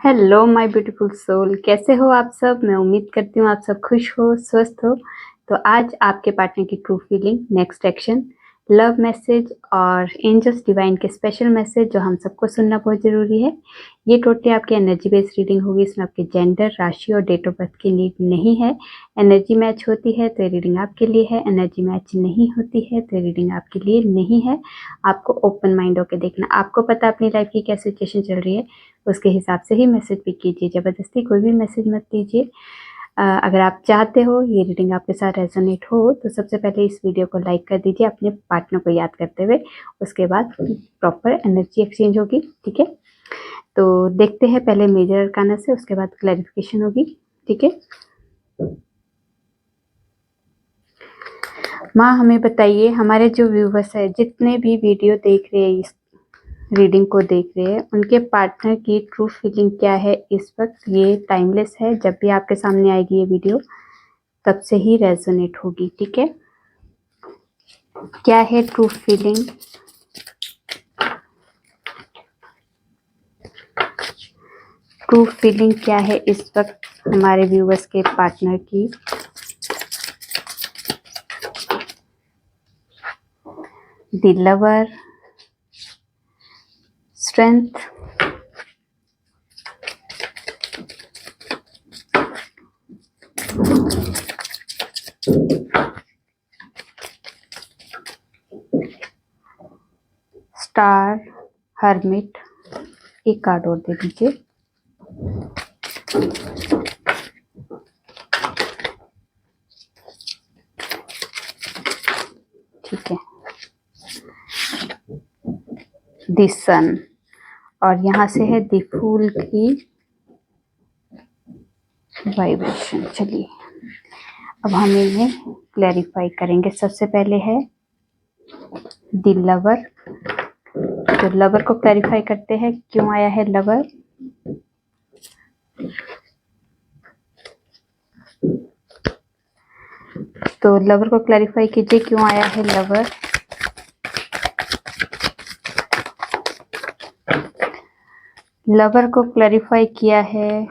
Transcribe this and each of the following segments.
Hello my beautiful soul, कैसे हो आप सब। मैं उम्मीद करती हूँ आप सब खुश हो, स्वस्थ हो। तो आज आपके पार्टनर की true feeling next action, love message और एंजल्स डिवाइन के स्पेशल मैसेज जो हम सबको सुनना बहुत ज़रूरी है। ये टोटली आपकी एनर्जी बेस्ड रीडिंग होगी। इसमें आपके जेंडर, राशि और डेट ऑफ बर्थ की नीड नहीं है। एनर्जी मैच होती है तो ये रीडिंग आपके लिए है, एनर्जी मैच नहीं होती है तो ये रीडिंग आपके लिए नहीं है। आपको ओपन माइंड होकर देखना। आपको पता अपनी लाइफ की क्या सिचुएशन चल रही है, उसके हिसाब से ही मैसेज पिक कीजिए। ज़बरदस्ती कोई भी मैसेज मत दीजिए। अगर आप चाहते हो ये रीडिंग आपके साथ रेजोनेट हो तो सबसे पहले इस वीडियो को लाइक कर दीजिए अपने पार्टनर को याद करते हुए। उसके बाद प्रॉपर एनर्जी एक्सचेंज होगी, ठीक है। तो देखते हैं पहले मेजर अरकाना से, उसके बाद क्लैरिफिकेशन होगी, ठीक है। माँ हमें बताइए, हमारे जो व्यूवर्स है जितने भी वीडियो देख रहे हैं, इस रीडिंग को देख रहे हैं, उनके पार्टनर की ट्रू फीलिंग क्या है इस वक्त। ये टाइमलेस है, जब भी आपके सामने आएगी ये वीडियो तब से ही रेजोनेट होगी, ठीक है। क्या है ट्रू फीलिंग, ट्रू फीलिंग क्या है इस वक्त हमारे व्यूवर्स के पार्टनर की। The lover, strength, star, hermit. एक कार्ड और दे दीजिए। ठीक है, द सन, और यहाँ से है द फूल की वाइब्रेशन। चलिए अब हम इन्हें क्लैरिफाई करेंगे। सबसे पहले है द लवर। तो लवर को क्लैरिफाई करते हैं, क्यों आया है लवर। तो लवर को क्लैरिफाई कीजिए, क्यों आया है लवर। लवर को क्लैरिफाई किया है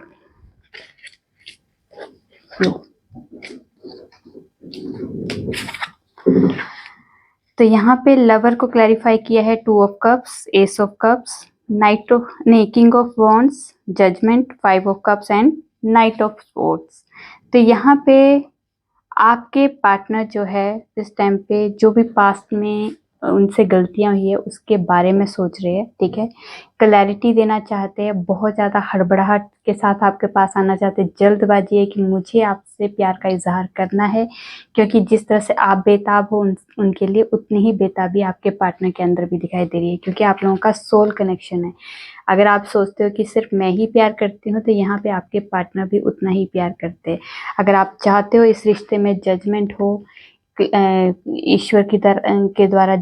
तो यहाँ पे लवर को क्लैरिफाई किया है 2 of cups, ace of cups, knight of king of wands, judgement, 5 of cups and knight of swords. तो यहाँ पे आपके पार्टनर जो है इस टाइम पे जो भी पास्ट में उनसे गलतियां हुई है उसके बारे में सोच रहे हैं, ठीक है। क्लैरिटी देना चाहते हैं, बहुत ज़्यादा हड़बड़ाहट के साथ आपके पास आना चाहते हैं। जल्दबाजी है कि मुझे आपसे प्यार का इजहार करना है, क्योंकि जिस तरह से आप बेताब हो उनके लिए उतनी ही बेताबी आपके पार्टनर के अंदर भी दिखाई दे रही है, क्योंकि आप लोगों का सोल कनेक्शन है। अगर आप सोचते हो कि सिर्फ मैं ही प्यार करती हूँ तो यहाँ पे आपके पार्टनर भी उतना ही प्यार करते हैं। अगर आप चाहते हो इस रिश्ते में जजमेंट हो, ईश्वर की तरह के द्वारा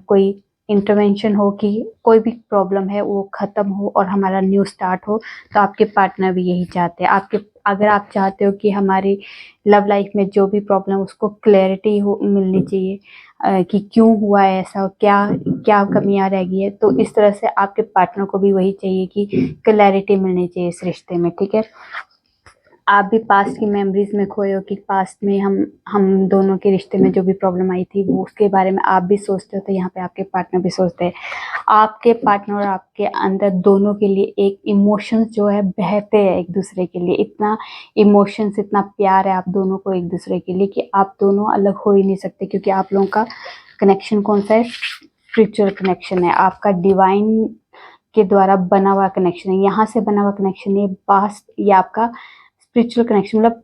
कोई इंटरवेंशन हो कि कोई भी प्रॉब्लम है वो ख़त्म हो और हमारा न्यू स्टार्ट हो, तो आपके पार्टनर भी यही चाहते हैं। अगर आप चाहते हो कि हमारी लव लाइफ में जो भी प्रॉब्लम उसको क्लैरिटी हो मिलनी चाहिए, कि क्यों हुआ है ऐसा, क्या क्या कमियां रह गई है, तो इस तरह से आपके पार्टनर को भी वही चाहिए कि क्लैरिटी मिलनी चाहिए इस रिश्ते में, ठीक है। आप भी पास्ट की मेमोरीज में खोए हो कि पास्ट में हम दोनों के रिश्ते में जो भी प्रॉब्लम आई थी वो उसके बारे में आप भी सोचते हो, तो यहाँ पे आपके पार्टनर भी सोचते हैं। आपके पार्टनर और आपके अंदर दोनों के लिए एक इमोशंस जो है बहते हैं एक दूसरे के लिए। इतना इमोशंस, इतना प्यार है आप दोनों को एक दूसरे के लिए कि आप दोनों अलग हो ही नहीं सकते, क्योंकि आप लोगों का कनेक्शन कौन सा है, स्पिरिचुअल कनेक्शन है। आपका डिवाइन के द्वारा बना हुआ कनेक्शन है, यहाँ से बना हुआ कनेक्शन है। पास्ट ये आपका स्पिरिचुअल कनेक्शन, मतलब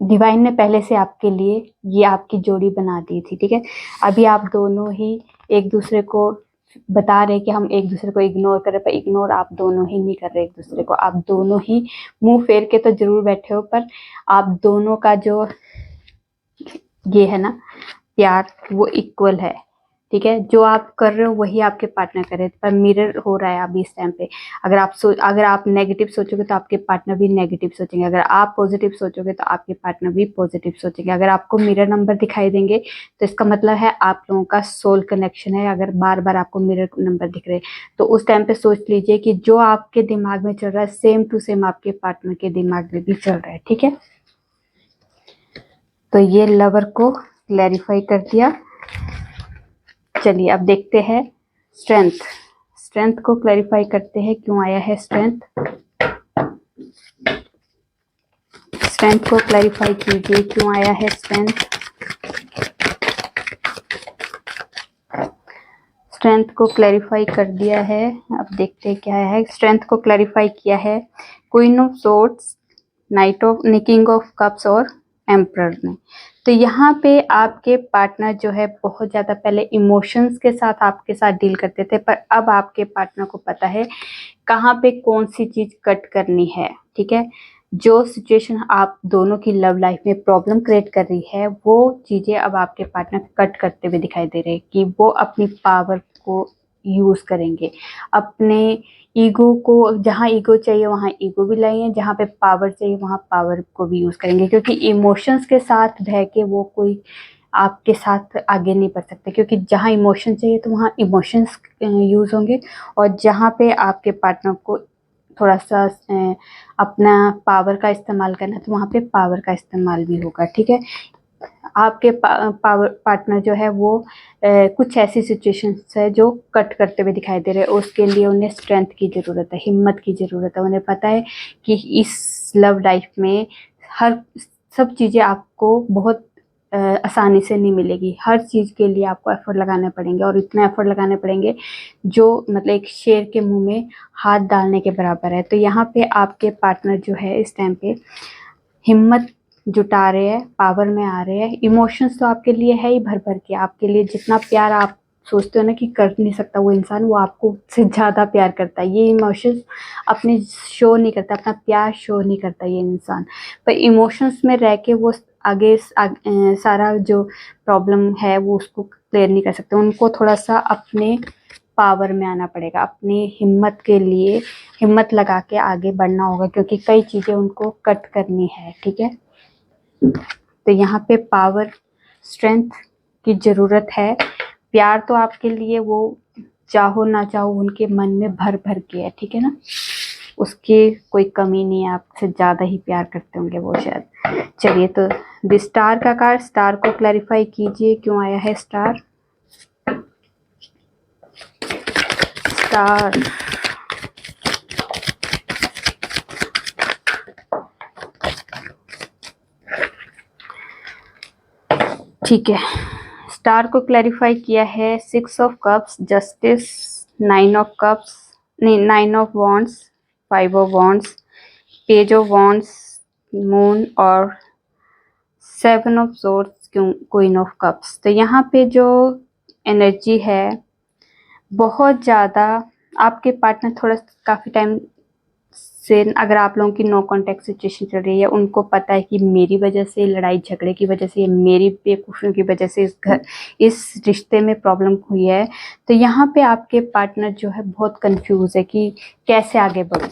डिवाइन ने पहले से आपके लिए ये आपकी जोड़ी बना दी थी, ठीक है। अभी आप दोनों ही एक दूसरे को बता रहे कि हम एक दूसरे को इग्नोर कर रहे, पर इग्नोर आप दोनों ही नहीं कर रहे एक दूसरे को। आप दोनों ही मुंह फेर के तो जरूर बैठे हो, पर आप दोनों का जो ये है ना प्यार, वो इक्वल है, ठीक है, जो आप कर रहे हो वही आपके पार्टनर कर रहे हैं, पर मिरर हो रहा है अभी इस टाइम पे। अगर आप नेगेटिव सोचोगे तो आपके पार्टनर भी नेगेटिव सोचेंगे, अगर आप पॉजिटिव सोचोगे तो आपके पार्टनर भी पॉजिटिव सोचेंगे। अगर आपको मिरर नंबर दिखाई देंगे तो इसका मतलब है आप लोगों का सोल कनेक्शन है। अगर बार बार आपको मिरर नंबर दिख रहे तो उस टाइम पे सोच लीजिए कि जो आपके दिमाग में चल रहा है सेम टू सेम आपके पार्टनर के दिमाग में भी चल रहा है। ठीक है, तो ये लवर को क्लैरिफाई कर दिया। चलिए अब देखते हैं स्ट्रेंथ को क्लैरिफाई करते हैं, क्यों आया है स्ट्रेंथ को क्लैरिफाई कीजिए, क्यों आया है स्ट्रेंथ को क्लैरिफाई कर दिया है। अब देखते हैं क्या है। स्ट्रेंथ को क्लैरिफाई किया है queen of swords, king of cups और एम्परर ने। तो यहाँ पे आपके पार्टनर जो है बहुत ज़्यादा पहले इमोशंस के साथ आपके साथ डील करते थे, पर अब आपके पार्टनर को पता है कहाँ पे कौन सी चीज़ कट करनी है। ठीक है, जो सिचुएशन आप दोनों की लव लाइफ में प्रॉब्लम क्रिएट कर रही है वो चीज़ें अब आपके पार्टनर कट करते हुए दिखाई दे रहे हैं कि वो अपनी पावर को यूज़ करेंगे, अपने ईगो को, जहाँ ईगो चाहिए वहाँ ईगो भी लाएंगे, जहाँ पे पावर चाहिए वहाँ पावर को भी यूज़ करेंगे, क्योंकि इमोशंस के साथ बह के वो कोई आपके साथ आगे नहीं बढ़ सकते, क्योंकि जहाँ इमोशन चाहिए तो वहाँ इमोशंस यूज़ होंगे, और जहाँ पे आपके पार्टनर को थोड़ा सा अपना पावर का इस्तेमाल करना तो वहाँ पे पावर का इस्तेमाल भी होगा। ठीक है, आपके पार्टनर जो है वो कुछ ऐसी सिचुएशंस है जो कट करते हुए दिखाई दे रहे हैं, उसके लिए उन्हें स्ट्रेंथ की ज़रूरत है, हिम्मत की ज़रूरत है। उन्हें पता है कि इस लव लाइफ में हर सब चीज़ें आपको बहुत आसानी से नहीं मिलेगी, हर चीज़ के लिए आपको एफर्ट लगाने पड़ेंगे, और इतने एफर्ट लगाने पड़ेंगे जो मतलब एक शेर के मुंह में हाथ डालने के बराबर है। तो यहाँ पे आपके पार्टनर जो है इस टाइम पे हिम्मत जुटा रहे हैं, पावर में आ रहे हैं। इमोशंस तो आपके लिए है ही भर भर के, आपके लिए जितना प्यार आप सोचते हो ना कि कर नहीं सकता वो इंसान, वो आपको से ज़्यादा प्यार करता है। ये इमोशंस अपने शो नहीं करता, अपना प्यार शो नहीं करता ये इंसान, पर इमोशंस में रह के वो सारा जो प्रॉब्लम है वो उसको क्लियर नहीं कर सकते। उनको थोड़ा सा अपने पावर में आना पड़ेगा, अपनी हिम्मत के लिए हिम्मत लगा के आगे बढ़ना होगा, क्योंकि कई चीज़ें उनको कट करनी है। ठीक है, तो यहाँ पे पावर स्ट्रेंथ की ज़रूरत है। प्यार तो आपके लिए वो चाहो ना चाहो उनके मन में भर भर के है। ठीक है ना, उसकी कोई कमी नहीं है, आपसे ज़्यादा ही प्यार करते होंगे वो शायद। चलिए, तो द स्टार का कार्ड, स्टार को क्लैरिफाई कीजिए, क्यों आया है स्टार ठीक है, स्टार को क्लैरिफाई किया है 6 of cups, justice, 9 of cups, नहीं 9 of wands, 5 of wands, page of wands, moon और 7 of swords, queen of cups. तो यहाँ पे जो एनर्जी है बहुत ज़्यादा, आपके पार्टनर थोड़ा काफ़ी टाइम से, अगर आप लोगों की नो कॉन्टैक्ट सिचुएशन चल रही है, उनको पता है कि मेरी वजह से, लड़ाई झगड़े की वजह से, मेरी बेवकूफ़ियों की वजह से इस रिश्ते में प्रॉब्लम हुई है। तो यहाँ पे आपके पार्टनर जो है बहुत कंफ्यूज है कि कैसे आगे बढ़ूँ,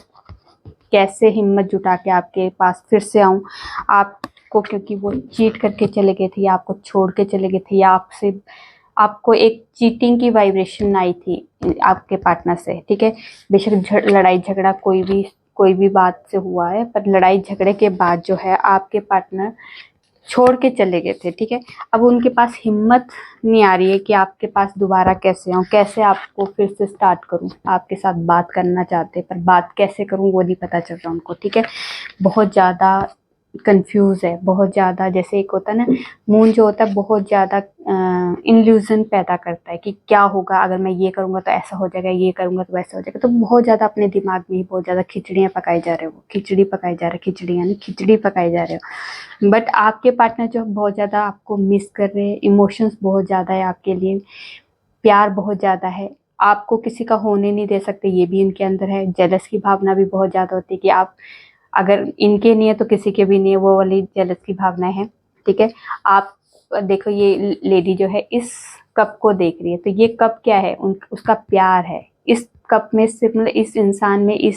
कैसे हिम्मत जुटा के आपके पास फिर से आऊँ आपको, क्योंकि वो चीट करके चले गए थे, या आपको छोड़ के चले गए थे, या आपको एक चीटिंग की वाइब्रेशन आई थी आपके पार्टनर से। ठीक है, बेशक लड़ाई झगड़ा कोई भी बात से हुआ है, पर लड़ाई झगड़े के बाद जो है आपके पार्टनर छोड़ के चले गए थे। ठीक है, अब उनके पास हिम्मत नहीं आ रही है कि आपके पास दोबारा कैसे आऊँ, कैसे आपको फिर से स्टार्ट करूँ, आपके साथ बात करना चाहते पर बात कैसे करूँ वो नहीं पता चल रहा उनको। ठीक है, बहुत ज़्यादा कंफ्यूज है, बहुत ज़्यादा, जैसे एक होता है ना मून जो होता है बहुत ज़्यादा इल्यूजन पैदा करता है कि क्या होगा अगर मैं ये करूँगा तो ऐसा हो जाएगा, ये करूँगा तो वैसा हो जाएगा। तो बहुत ज़्यादा अपने दिमाग में ही बहुत ज़्यादा खिचड़ियाँ पकाई जा रहे हो, खिचड़ी पकाई जा रहे, खिचड़ी यानी खिचड़ी पकाई जा रहे हो। बट आपके पार्टनर जो बहुत ज़्यादा आपको मिस कर रहे हैं, इमोशंस बहुत ज़्यादा है आपके लिए, प्यार बहुत ज़्यादा है, आपको किसी का होने नहीं दे सकते, ये भी इनके अंदर है। जेलस की भावना भी बहुत ज़्यादा होती है कि आप अगर इनके नहीं है तो किसी के भी नहीं है, वो वाली जेलस की भावना है। ठीक है, आप देखो ये लेडी जो है इस कप को देख रही है। तो ये कप क्या है? उसका प्यार है। इस कप में सिर्फ मतलब इस इंसान में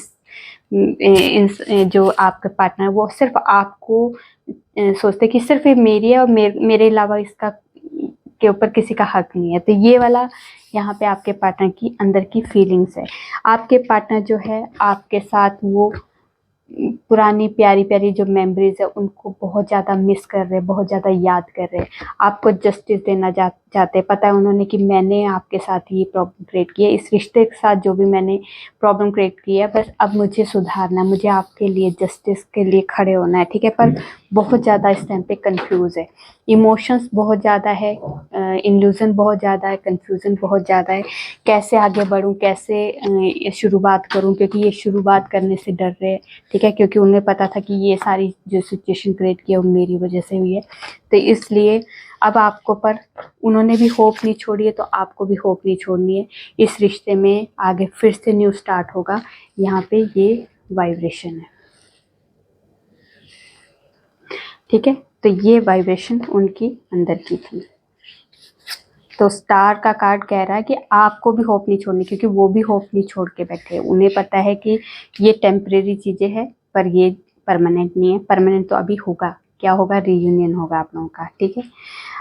जो आपका पार्टनर वो सिर्फ आपको सोचते कि सिर्फ ये मेरी है और मेरे अलावा इसका के ऊपर किसी का हक नहीं है। तो ये वाला यहाँ पे आपके पार्टनर की अंदर की फीलिंग्स है। आपके पार्टनर जो है आपके साथ वो पुरानी प्यारी प्यारी जो मेमोरीज है उनको बहुत ज़्यादा मिस कर रहे हैं, बहुत ज़्यादा याद कर रहे हैं। आपको जस्टिस देना चाहते हैं। पता है उन्होंने कि मैंने आपके साथ ये प्रॉब्लम क्रिएट की है, इस रिश्ते के साथ जो भी मैंने प्रॉब्लम क्रिएट की है, बस अब मुझे सुधारना है, मुझे आपके लिए जस्टिस के लिए खड़े होना है, ठीक है। पर बहुत ज़्यादा इस टाइम पे कंफ्यूज है, इमोशंस बहुत ज़्यादा है, इल्यूजन बहुत ज़्यादा है, कंफ्यूजन बहुत ज़्यादा है। कैसे आगे बढ़ूँ, कैसे शुरुआत करूँ, क्योंकि ये शुरुआत करने से डर रहे हैं, ठीक है। क्योंकि उन्हें पता था कि ये सारी जो सिचुएशन क्रिएट की है वो मेरी वजह से हुई है। तो इसलिए अब आपको पर उन्होंने भी होप नहीं छोड़ी है, तो आपको भी होप नहीं छोड़नी है। इस रिश्ते में आगे फिर से न्यू स्टार्ट होगा। यहाँ पे ये वाइब्रेशन है, ठीक है। तो ये वाइब्रेशन उनकी अंदर की थी। तो स्टार का कार्ड कह रहा है कि आपको भी होप नहीं छोड़नी, क्योंकि वो भी होप नहीं छोड़ के बैठे। उन्हें पता है कि ये टेम्परेरी चीज़ें हैं, पर ये परमानेंट नहीं है। परमानेंट तो अभी होगा। क्या होगा? रीयूनियन होगा आप लोगों का, ठीक है।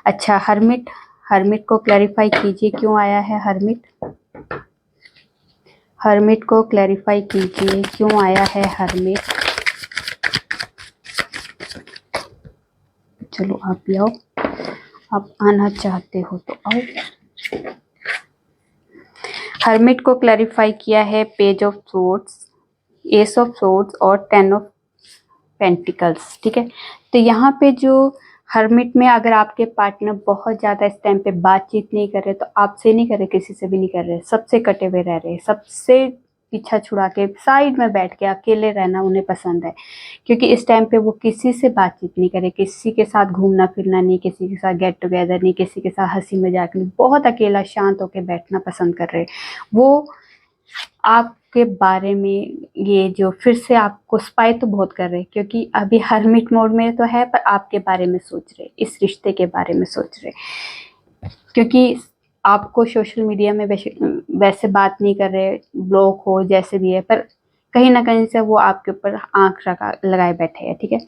अच्छा, हर्मिट को क्लैरिफाई कीजिए क्यों आया है हर्मिट को क्लैरिफाई कीजिए क्यों आया है हर्मिट। चलो आप भी आओ, आप आना चाहते हो तो आओ। हर्मिट को क्लैरिफाई किया है page of swords, S of swords और 10 ऑफ पेंटिकल्स, ठीक है। तो यहाँ पे जो हर्मिट में अगर आपके पार्टनर बहुत ज़्यादा इस टाइम पे बातचीत नहीं कर रहे, तो आपसे नहीं कर रहे, किसी से भी नहीं कर रहे, सबसे कटे हुए रह रहे, सबसे पीछा छुड़ा के साइड में बैठ के अकेले रहना उन्हें पसंद है। क्योंकि इस टाइम पे वो किसी से बातचीत नहीं करे, किसी के साथ घूमना फिरना नहीं, किसी के साथ गेट टुगेदर नहीं, किसी के साथ हंसी मजाक नहीं, बहुत अकेला शांत होकर बैठना पसंद कर रहे। वो आपके बारे में ये जो फिर से आपको स्पाई तो बहुत कर रहे, क्योंकि अभी हर्मिट मोड में तो है, पर आपके बारे में सोच रहे, इस रिश्ते के बारे में सोच रहे। क्योंकि आपको सोशल मीडिया में वैसे बात नहीं कर रहे, ब्लॉक हो जैसे भी है, पर कहीं ना कहीं से वो आपके ऊपर आंख लगाए बैठे हैं, ठीक है।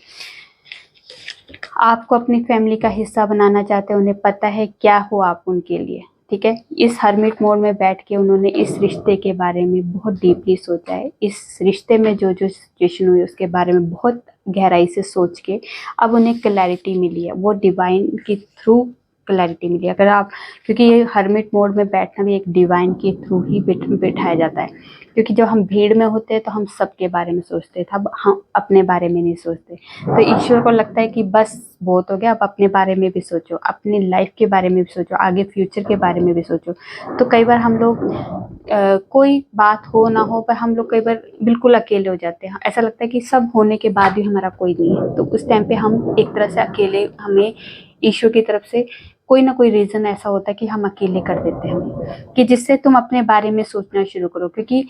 आपको अपनी फैमिली का हिस्सा बनाना चाहते हैं, उन्हें पता है क्या हो आप उनके लिए, ठीक है। इस हर्मिट मोड में बैठ के उन्होंने इस रिश्ते के बारे में बहुत डीपली सोचा है। इस रिश्ते में जो जो सिचुएशन हुई उसके बारे में बहुत गहराई से सोच के अब उन्हें क्लैरिटी मिली है, वो डिवाइन के थ्रू क्लैरिटी मिली। अगर आप, क्योंकि ये हर्मिट मोड में बैठना भी एक डिवाइन के थ्रू ही बैठाया जाता है। क्योंकि जब हम भीड़ में होते हैं तो हम सबके बारे में सोचते हैं, तब हम अपने बारे में नहीं सोचते। तो ईश्वर को लगता है कि बस बहुत हो गया, अब अपने बारे में भी सोचो, अपनी लाइफ के बारे में भी सोचो, आगे फ्यूचर के बारे में भी सोचो। तो कई बार हम लोग कोई बात हो ना हो, पर हम लोग कई बार बिल्कुल अकेले हो जाते हैं। ऐसा लगता है कि सब होने के बाद भी हमारा कोई नहीं है। तो उस टाइम पे हम एक तरह से अकेले, हमें ईश्वर की तरफ से कोई ना कोई रीज़न ऐसा होता है कि हम अकेले कर देते हैं, कि जिससे तुम अपने बारे में सोचना शुरू करो। क्योंकि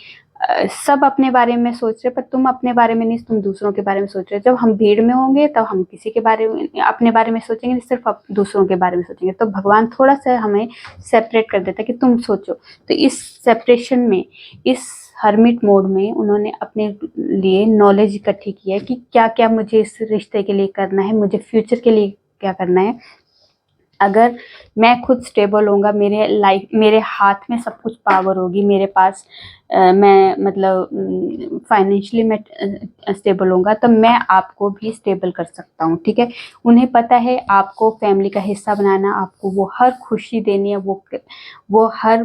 सब अपने बारे में सोच रहे, पर तुम अपने बारे में नहीं, तुम दूसरों के बारे में सोच रहे। जब हम भीड़ में होंगे तब हम किसी के बारे में, अपने बारे में सोचेंगे, सिर्फ दूसरों के बारे में सोचेंगे। तो भगवान थोड़ा सा हमें सेपरेट कर देता है कि तुम सोचो। तो इस सेपरेशन में, इस हर्मिट मोड में उन्होंने अपने लिए नॉलेज इकट्ठी की है कि क्या क्या मुझे इस रिश्ते के लिए करना है, मुझे फ्यूचर के लिए क्या करना है। अगर मैं खुद स्टेबल होऊंगा, मेरे हाथ में सब कुछ पावर होगी, मेरे पास मैं मतलब फाइनेंशियली मैं स्टेबल होऊंगा, तो मैं आपको भी स्टेबल कर सकता हूँ, ठीक है। उन्हें पता है आपको फैमिली का हिस्सा बनाना, आपको वो हर खुशी देनी है, वो हर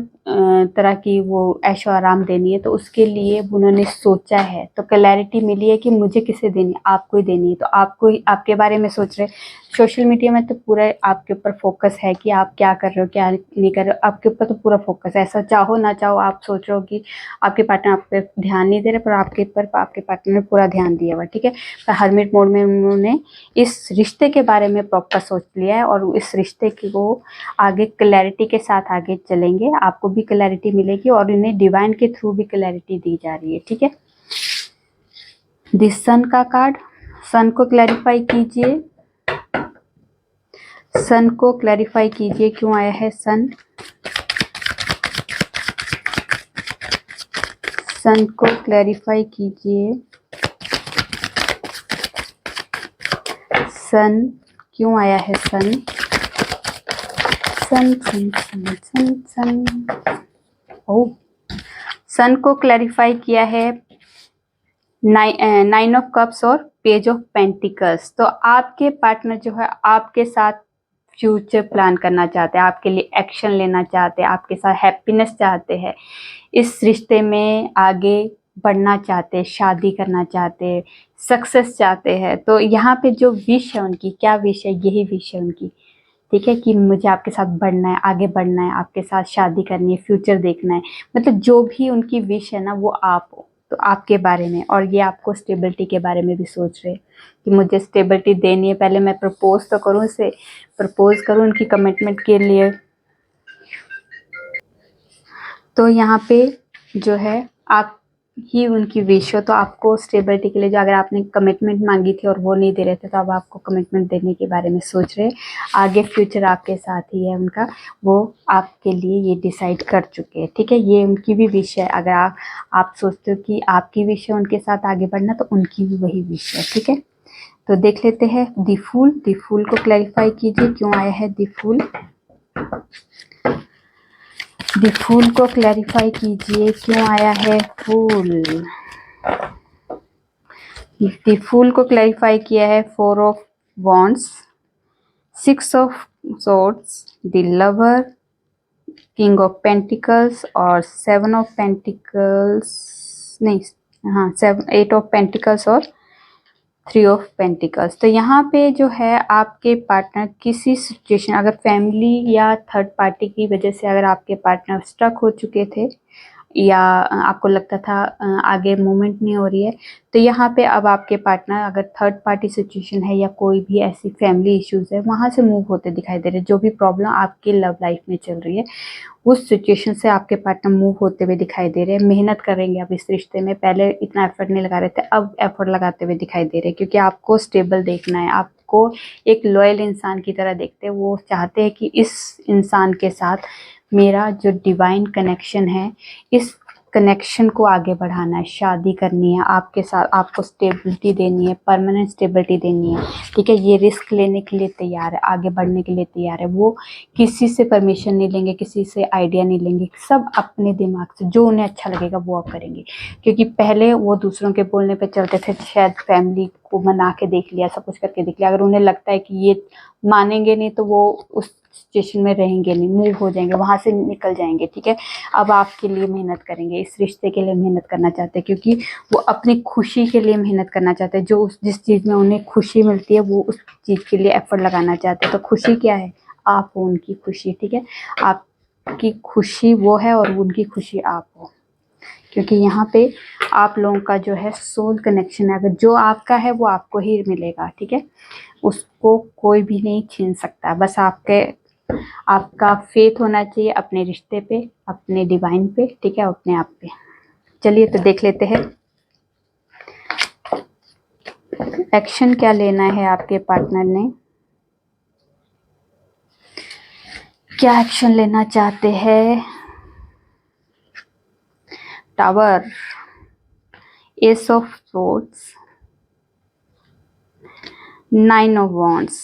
तरह की वो ऐशो आराम देनी है। तो उसके लिए उन्होंने सोचा है, तो क्लैरिटी मिली है कि मुझे किसे देनी है, आपको ही देनी है। तो आपको ही, आपके बारे में सोच रहे। सोशल मीडिया में तो पूरा आपके ऊपर फोकस है कि आप क्या कर रहे हो, क्या नहीं कर रहे हो, आपके ऊपर तो पूरा फोकस है। ऐसा चाहो ना चाहो, आप सोच रहे हो कि आपके पार्टनर आप पे ध्यान नहीं दे रहे, पर आपके ऊपर आपके पार्टनर ने पूरा ध्यान दिया हुआ, ठीक है। तो हर्मिट मोड में उन्होंने इस रिश्ते के बारे में प्रॉपर सोच लिया है, और इस रिश्ते को आगे क्लैरिटी के साथ आगे चलेंगे। आपको भी क्लैरिटी मिलेगी, और इन्हें डिवाइन के थ्रू भी क्लैरिटी दी जा रही है, ठीक है। दिस सन का कार्ड, सन को क्लैरिफाई कीजिए, सन को क्लैरिफाई कीजिए क्यों आया है सन। सन को क्लैरिफाई कीजिए, सन क्यों आया है, सन सन सन सन सन सन ओ सन को क्लैरिफाई किया है 9 ऑफ कप्स और पेज ऑफ पेंटिकल्स। तो आपके पार्टनर जो है आपके साथ फ्यूचर प्लान करना चाहते हैं, आपके लिए एक्शन लेना चाहते हैं, आपके साथ हैप्पीनेस चाहते हैं, इस रिश्ते में आगे बढ़ना चाहते हैं, शादी करना चाहते हैं, सक्सेस चाहते हैं। तो यहाँ पे जो विश है उनकी, क्या विश है, यही विश है उनकी, ठीक है, कि मुझे आपके साथ बढ़ना है, आगे बढ़ना है, आपके साथ शादी करनी है, फ्यूचर देखना है। मतलब जो भी उनकी विश है ना वो आप हो, तो आपके बारे में। और ये आपको स्टेबिलिटी के बारे में भी सोच रहे हैं कि मुझे स्टेबिलिटी देनी है, पहले मैं प्रपोज तो करूँ, इसे प्रपोज करूँ उनकी कमिटमेंट के लिए। तो यहाँ पे जो है आप ही उनकी विश हो, तो आपको स्टेबिलिटी के लिए जो, अगर आपने कमिटमेंट मांगी थी और वो नहीं दे रहे थे, तो अब आपको कमिटमेंट देने के बारे में सोच रहे हैं। आगे फ्यूचर आपके साथ ही है उनका, वो आपके लिए ये डिसाइड कर चुके हैं, ठीक है। ये उनकी भी विश है। अगर आप सोचते हो कि आपकी विश है उनके साथ आगे बढ़ना, तो उनकी भी वही विश है, ठीक है। तो देख लेते हैं द फूल। द फूल को क्लैरिफाई कीजिए, क्यों आया है द फूल। द फूल को क्लैरिफाई कीजिए, क्यों आया है फूल। द फूल को क्लैरिफाई किया है 4 of wands, 6 of swords, the lover, king of pentacles और 7 ऑफ पेंटिकल्स, नहीं, हाँ 8 ऑफ पेंटिकल्स और 3 ऑफ पेंटिकल्स। तो यहाँ पे जो है आपके पार्टनर किसी सिचुएशन, अगर फैमिली या थर्ड पार्टी की वजह से अगर आपके पार्टनर स्टक हो चुके थे, या आपको लगता था आगे मूवमेंट नहीं हो रही है, तो यहाँ पे अब आपके पार्टनर, अगर थर्ड पार्टी सिचुएशन है या कोई भी ऐसी फैमिली इश्यूज है, वहाँ से मूव होते दिखाई दे रहे हैं। जो भी प्रॉब्लम आपकी लव लाइफ में चल रही है, उस सिचुएशन से आपके पार्टनर मूव होते हुए दिखाई दे रहे हैं। मेहनत करेंगे अब इस रिश्ते में, पहले इतना एफर्ट नहीं लगा रहे थे, अब एफर्ट लगाते हुए दिखाई दे रहे हैं, क्योंकि आपको स्टेबल देखना है, आपको एक लॉयल इंसान की तरह देखते हैं। वो चाहते हैं कि इस इंसान के साथ मेरा जो डिवाइन कनेक्शन है, इस कनेक्शन को आगे बढ़ाना है, शादी करनी है आपके साथ, आपको स्टेबिलिटी देनी है, परमानेंट स्टेबिलिटी देनी है, ठीक है। ये रिस्क लेने के लिए तैयार है, आगे बढ़ने के लिए तैयार है। वो किसी से परमिशन नहीं लेंगे, किसी से आइडिया नहीं लेंगे, सब अपने दिमाग से जो उन्हें अच्छा लगेगा वो आप करेंगे। क्योंकि पहले वो दूसरों के बोलने पे चलते थे, शायद फैमिली को मना के देख लिया, सब कुछ करके देख लिया, अगर उन्हें लगता है कि ये मानेंगे नहीं, तो वो उस सिचुएशन में रहेंगे नहीं, मूव हो जाएंगे, वहां से निकल जाएंगे, ठीक है। अब आपके लिए मेहनत करेंगे, इस रिश्ते के लिए मेहनत करना चाहते हैं, क्योंकि वो अपनी खुशी के लिए मेहनत करना चाहते हैं। जो जिस चीज़ में उन्हें खुशी मिलती है, वो उस चीज़ के लिए एफर्ट लगाना चाहते हैं। तो खुशी क्या है, आप हो उनकी खुशी, ठीक है। आपकी खुशी वो है और उनकी खुशी आप हो, क्योंकि यहाँ पे आप लोगों का जो है सोल कनेक्शन है। अगर जो आपका है वो आपको ही मिलेगा, ठीक है, उसको कोई भी नहीं छीन सकता। बस आपका फेथ होना चाहिए अपने रिश्ते पे, अपने डिवाइन पे, ठीक है, अपने आप पे। चलिए तो देख लेते हैं एक्शन क्या लेना है आपके पार्टनर ने, क्या एक्शन लेना चाहते हैं। Tower, S of swords, 9 of wands,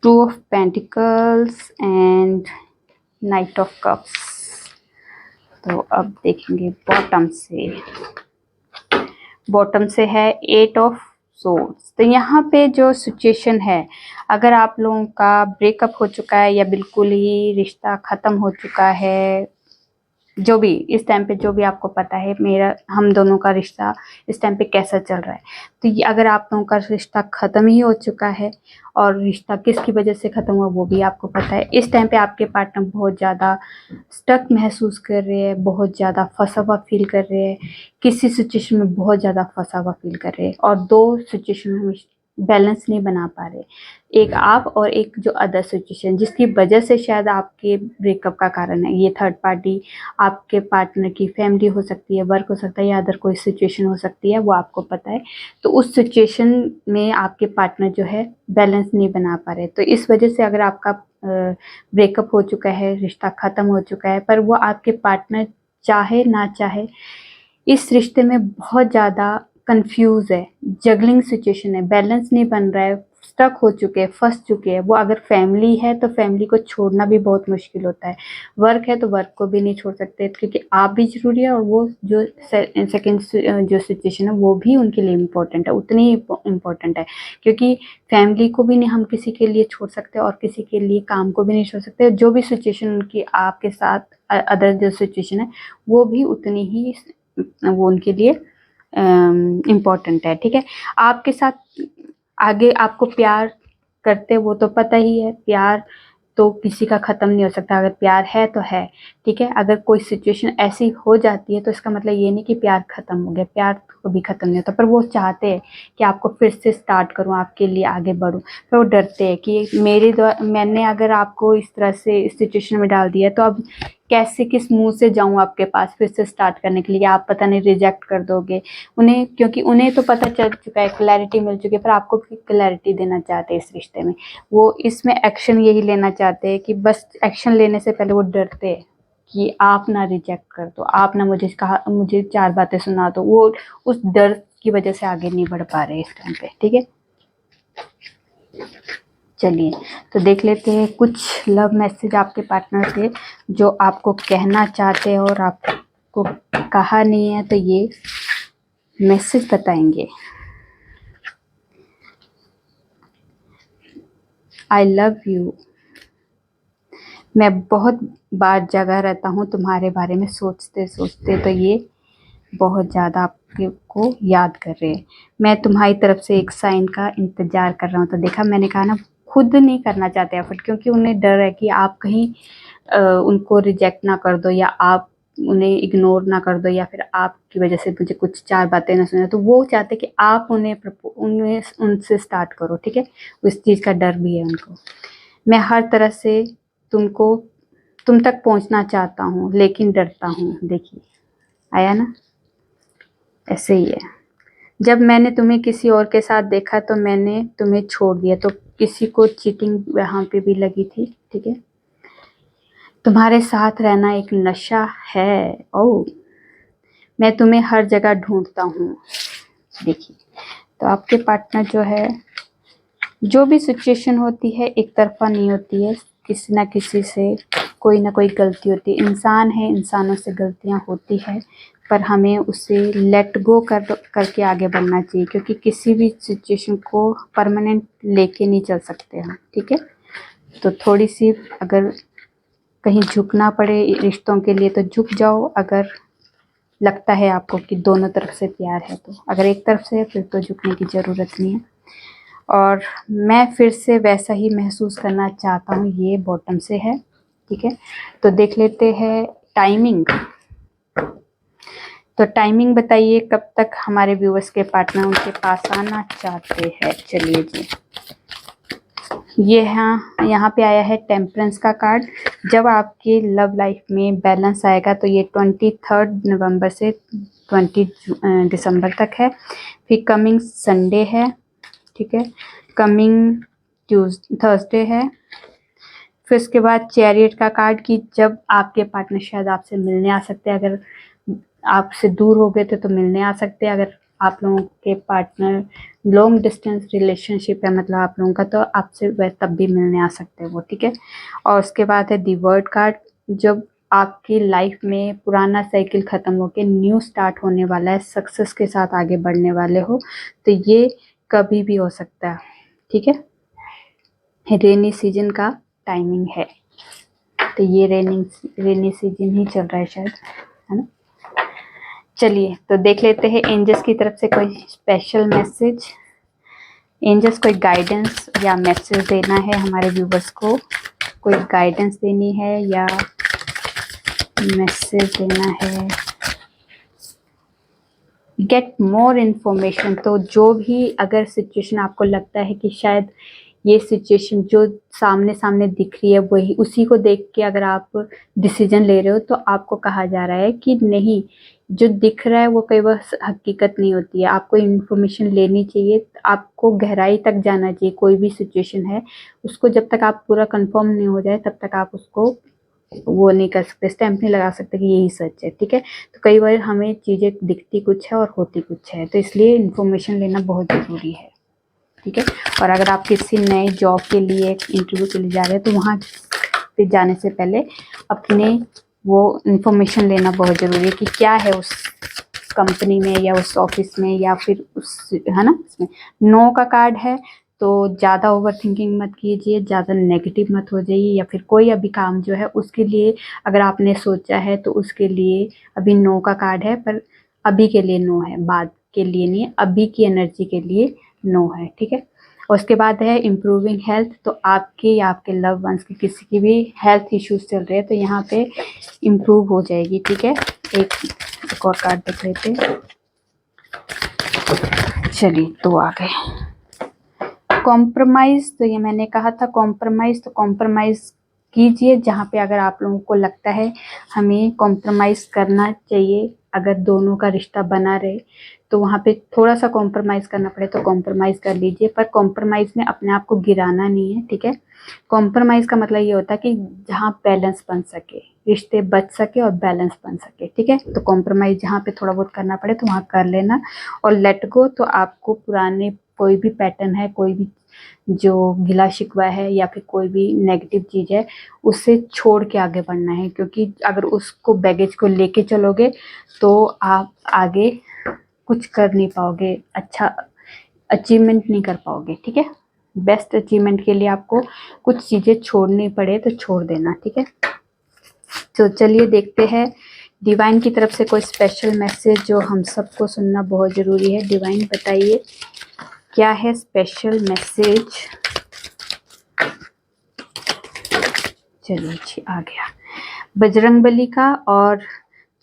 2 of pentacles and knight of cups. तो अब देखेंगे बॉटम से है 8 ऑफ सोर्ड्स। तो यहाँ पे जो सिचुएशन है, अगर आप लोगों का ब्रेकअप हो चुका है या बिल्कुल ही रिश्ता ख़त्म हो चुका है, जो भी इस टाइम पे, जो भी आपको पता है हम दोनों का रिश्ता इस टाइम पे कैसा चल रहा है, तो ये अगर आप लोगों का रिश्ता ख़त्म ही हो चुका है, और रिश्ता किसकी वजह से ख़त्म हुआ वो भी आपको पता है, इस टाइम पे आपके पार्टनर बहुत ज़्यादा स्टक महसूस कर रहे हैं, बहुत ज़्यादा फंसा हुआ फील कर रहे हैं, किसी सिचुएशन में बहुत ज़्यादा फंसा हुआ फील कर रहे हैं, और 2 सिचुएशन में बैलेंस नहीं बना पा रहे, एक आप और एक जो अदर सिचुएशन, जिसकी वजह से शायद आपके ब्रेकअप का कारण है। ये थर्ड पार्टी आपके पार्टनर की फैमिली हो सकती है, वर्क हो सकता है, या अदर कोई सिचुएशन हो सकती है, वो आपको पता है। तो उस सिचुएशन में आपके पार्टनर जो है बैलेंस नहीं बना पा रहे, तो इस वजह से अगर आपका ब्रेकअप हो चुका है, रिश्ता ख़त्म हो चुका है, पर वो आपके पार्टनर चाहे ना चाहे इस रिश्ते में बहुत ज़्यादा कंफ्यूज है, जगलिंग सिचुएशन है, बैलेंस नहीं बन रहा है, स्टक हो चुके हैं, फंस चुके हैं। वो अगर फैमिली है तो फैमिली को छोड़ना भी बहुत मुश्किल होता है, वर्क है तो वर्क को भी नहीं छोड़ सकते, क्योंकि आप भी जरूरी है और वो जो सेकंड जो सिचुएशन है वो भी उनके लिए इम्पोर्टेंट है, उतनी ही इम्पोर्टेंट है, क्योंकि फैमिली को भी नहीं हम किसी के लिए छोड़ सकते और किसी के लिए काम को भी नहीं छोड़ सकते। जो भी सिचुएशन उनकी आपके साथ अदर जो सिचुएशन है वो भी उतनी ही वो उनके लिए इम्पोर्टेंट है। ठीक है, आपके साथ आगे आपको प्यार करते वो तो पता ही है, प्यार तो किसी का ख़त्म नहीं हो सकता, अगर प्यार है तो है। ठीक है, अगर कोई सिचुएशन ऐसी हो जाती है तो इसका मतलब ये नहीं कि प्यार ख़त्म हो गया, प्यार तो कभी ख़त्म नहीं होता, पर वो चाहते हैं कि आपको फिर से स्टार्ट करूं, आपके लिए आगे बढ़ूं, पर वो डरते हैं कि मैंने अगर आपको इस तरह से इस सिचुएशन में डाल दिया तो अब कैसे किस मुंह से जाऊं आपके पास फिर से स्टार्ट करने के लिए, आप पता नहीं रिजेक्ट कर दोगे उन्हें, क्योंकि उन्हें तो पता चल चुका है, क्लैरिटी मिल चुकी है, पर आपको भी क्लैरिटी देना चाहते हैं इस रिश्ते में। वो इसमें एक्शन यही लेना चाहते हैं कि बस एक्शन लेने से पहले वो डरते हैं कि आप ना रिजेक्ट कर दो, आप ना मुझे 4 बातें सुना दो, वो उस डर की वजह से आगे नहीं बढ़ पा रहे इस टाइम पे। ठीक है, चलिए तो देख लेते हैं कुछ लव मैसेज आपके पार्टनर से जो आपको कहना चाहते हैं और आपको कहा नहीं है, तो ये मैसेज बताएंगे। आई लव यू, मैं बहुत बार जगा रहता हूँ तुम्हारे बारे में सोचते सोचते, तो ये बहुत ज़्यादा आपको याद कर रहे हैं। मैं तुम्हारी तरफ से एक साइन का इंतज़ार कर रहा हूँ। तो देखा, मैंने कहा ना, खुद नहीं करना चाहते एफर्ट, क्योंकि उन्हें डर है कि आप कहीं उनको रिजेक्ट ना कर दो, या आप उन्हें इग्नोर ना कर दो, या फिर आपकी वजह से मुझे कुछ 4 बातें ना सुने। तो वो चाहते कि आप उन्हें उनसे स्टार्ट करो। ठीक है, उस चीज़ का डर भी है उनको। मैं हर तरह से तुम तक पहुंचना चाहता हूँ लेकिन डरता हूँ। देखिए, आया ना, ऐसे ही है। जब मैंने तुम्हें किसी और के साथ देखा तो मैंने तुम्हें छोड़ दिया, तो किसी को चीटिंग वहाँ पे भी लगी थी। ठीक है, तुम्हारे साथ रहना एक नशा है। ओह, मैं तुम्हें हर जगह ढूंढता हूँ। देखिए, तो आपके पार्टनर जो है, जो भी सिचुएशन होती है एक तरफा नहीं होती है, किसी ना किसी से कोई ना कोई गलती होती है। इंसान है, इंसानों से गलतियां होती है, पर हमें उसे लेट गो करके आगे बढ़ना चाहिए, क्योंकि किसी भी सिचुएशन को परमानेंट लेके नहीं चल सकते हम। ठीक है, तो थोड़ी सी अगर कहीं झुकना पड़े रिश्तों के लिए तो झुक जाओ, अगर लगता है आपको कि दोनों तरफ से प्यार है तो। अगर एक तरफ से है फिर तो झुकने की ज़रूरत नहीं है। और मैं फिर से वैसा ही महसूस करना चाहता हूँ, ये बॉटम से है। ठीक है, तो देख लेते हैं टाइमिंग। तो टाइमिंग बताइए, कब तक हमारे व्यूअर्स के पार्टनर उनके पास आना चाहते हैं। चलिए जी, ये यहाँ पे आया है टेम्परेंस का कार्ड। जब आपकी लव लाइफ में बैलेंस आएगा तो ये 23 नवंबर से 20 दिसंबर तक है। फिर कमिंग संडे है। ठीक है, कमिंग थर्सडे है। फिर उसके बाद चैरियट का कार्ड की जब आपके पार्टनर शायद आपसे मिलने आ सकते हैं, अगर आपसे दूर हो गए थे तो मिलने आ सकते हैं। अगर आप लोगों के पार्टनर लॉन्ग डिस्टेंस रिलेशनशिप है, मतलब आप लोगों का, तो आपसे वह तब भी मिलने आ सकते हैं वो। ठीक है, और उसके बाद है दी वर्ड कार्ड। जब आपकी लाइफ में पुराना साइकिल ख़त्म होकर न्यू स्टार्ट होने वाला है, सक्सेस के साथ आगे बढ़ने वाले हो, तो ये कभी भी हो सकता है। ठीक है, रेनी सीजन का टाइमिंग है, तो ये रेनी सीजन ही चल रहा है शायद, है ना। चलिए तो देख लेते हैं एंजल्स की तरफ से कोई स्पेशल मैसेज। एंजल्स कोई गाइडेंस या मैसेज देना है हमारे व्यूवर्स को, कोई गाइडेंस देनी है या मैसेज देना है। गेट मोर इन्फॉर्मेशन, तो जो भी अगर सिचुएशन आपको लगता है कि शायद ये सिचुएशन जो सामने सामने दिख रही है वही, उसी को देख के अगर आप डिसीजन ले रहे हो, तो आपको कहा जा रहा है कि नहीं, जो दिख रहा है वो कई बार हकीकत नहीं होती है। आपको इन्फॉर्मेशन लेनी चाहिए, आपको गहराई तक जाना चाहिए। कोई भी सिचुएशन है उसको जब तक आप पूरा कंफर्म नहीं हो जाए तब तक आप उसको वो नहीं कर सकते, स्टैंप नहीं लगा सकते कि यही सच है, ठीक है। तो कई बार हमें चीज़ें दिखती कुछ है और होती कुछ है, तो इसलिए इन्फॉर्मेशन लेना बहुत ज़रूरी है, ठीक है। और अगर आप किसी नए जॉब के लिए इंटरव्यू के लिए जा रहे हैं तो वहाँ पे जाने से पहले अपने वो इन्फॉर्मेशन लेना बहुत ज़रूरी है कि क्या है उस कंपनी में या उस ऑफिस में या फिर उस, है ना, इसमें नो का कार्ड है तो ज़्यादा ओवर थिंकिंग मत कीजिए, ज़्यादा नेगेटिव मत हो जाइए, या फिर कोई अभी काम जो है उसके लिए अगर आपने सोचा है तो उसके लिए अभी नो का कार्ड है, पर अभी के लिए नो है, बाद के लिए नहीं है, अभी की एनर्जी के लिए नो है, ठीक है। और उसके बाद है इम्प्रूविंग हेल्थ, तो आपके या आपके लव वंस की किसी की भी हेल्थ इश्यूज चल रहे हैं तो यहाँ पे इम्प्रूव हो जाएगी, ठीक है। एक और कार्ड देख लेते हैं, चलिए तो आ गए कॉम्प्रोमाइज़। तो ये मैंने कहा था कॉम्प्रोमाइज़, तो कॉम्प्रोमाइज़ कीजिए जहाँ पे अगर आप लोगों को लगता है हमें कॉम्प्रोमाइज़ करना चाहिए, अगर दोनों का रिश्ता बना रहे तो वहाँ पे थोड़ा सा कॉम्प्रोमाइज़ करना पड़े तो कॉम्प्रोमाइज़ कर लीजिए, पर कॉम्प्रोमाइज़ में अपने आप को गिराना नहीं है, ठीक है। कॉम्प्रोमाइज़ का मतलब ये होता है कि जहाँ बैलेंस बन सके, रिश्ते बच सके और बैलेंस बन सके, ठीक है। तो कॉम्प्रोमाइज़ जहाँ पे थोड़ा बहुत करना पड़े तो वहाँ कर लेना, और लेट गो। तो आपको पुराने कोई भी पैटर्न है, कोई भी जो गिला शिकवा है या फिर कोई भी नेगेटिव चीज़ है उसे छोड़ के आगे बढ़ना है, क्योंकि अगर उसको बैगेज को लेके चलोगे तो आप आगे कुछ कर नहीं पाओगे, अच्छा अचीवमेंट नहीं कर पाओगे, ठीक है। बेस्ट अचीवमेंट के लिए आपको कुछ चीज़ें छोड़नी पड़े तो छोड़ देना, ठीक है। तो चलिए देखते हैं डिवाइन की तरफ से कोई स्पेशल मैसेज जो हम सबको सुनना बहुत ज़रूरी है। डिवाइन बताइए क्या है स्पेशल मैसेज। चलिए जी आ गया बजरंगबली का और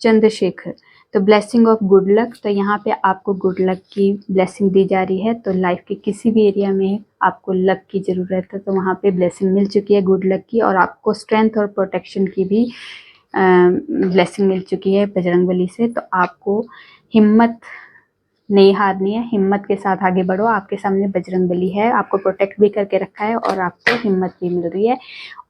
चंद्रशेखर, तो ब्लेसिंग ऑफ गुड लक। तो यहाँ पे आपको गुड लक की ब्लेसिंग दी जा रही है, तो लाइफ के किसी भी एरिया में आपको लक की ज़रूरत है तो वहाँ पे ब्लेसिंग मिल चुकी है गुड लक की, और आपको स्ट्रेंथ और प्रोटेक्शन की भी ब्लेसिंग मिल चुकी है बजरंगबली से। तो आपको हिम्मत नहीं हारनी है, हिम्मत के साथ आगे बढ़ो, आपके सामने बजरंगबली है, आपको प्रोटेक्ट भी करके रखा है और आपको हिम्मत भी मिल रही है,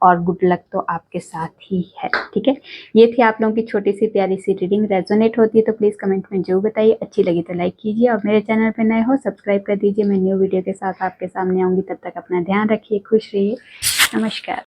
और गुड लक तो आपके साथ ही है, ठीक है। ये थी आप लोगों की छोटी सी प्यारी सी रीडिंग। रेजोनेट होती है तो प्लीज़ कमेंट में जरूर बताइए, अच्छी लगी तो लाइक कीजिए और मेरे चैनल पर नए हो सब्सक्राइब कर दीजिए। मैं न्यू वीडियो के साथ आपके सामने आऊँगी, तब तक अपना ध्यान रखिए, खुश रहिए, नमस्कार।